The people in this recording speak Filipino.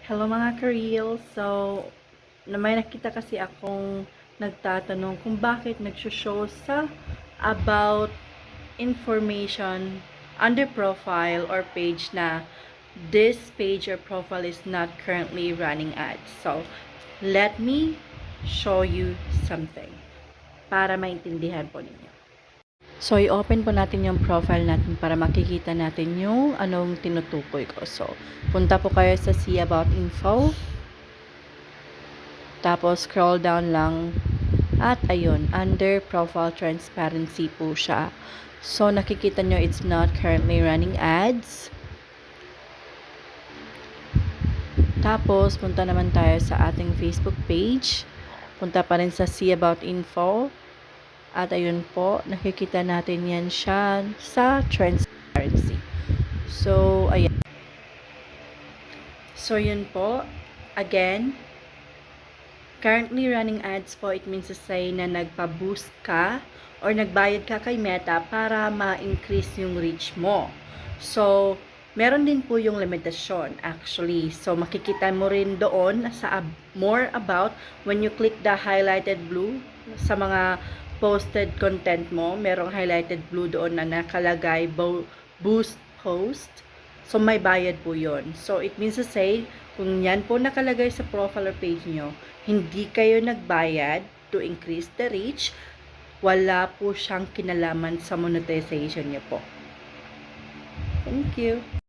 Hello mga ka-real. So, may nakita kasi akong nagtatanong kung bakit nag-show sa about information under profile or page na this page or profile is not currently running ads. So, let me show you something para maintindihan po ninyo. So, i-open po natin yung profile natin para makikita natin yung anong tinutukoy ko. So, punta po kayo sa see about info. Tapos, scroll down lang. At, ayun, under profile transparency po siya. So, nakikita nyo it's not currently running ads. Tapos, punta naman tayo sa ating Facebook page. Punta pa rin sa see about info. At ayun po, nakikita natin yan siya sa transparency. So, ayan. So, yun po. Again, currently running ads po, it means to say na nagpa-boost ka or nagbayad ka kay Meta para ma-increase yung reach mo. So, meron din po yung limitasyon actually. So, makikita mo rin doon sa more about when you click the highlighted blue sa mga posted content mo, merong highlighted blue doon na nakalagay boost post. So, may bayad po yon. So, it means to say, kung yan po nakalagay sa profile or page nyo, hindi kayo nagbayad to increase the reach, wala po siyang kinalaman sa monetization niyo po. Thank you.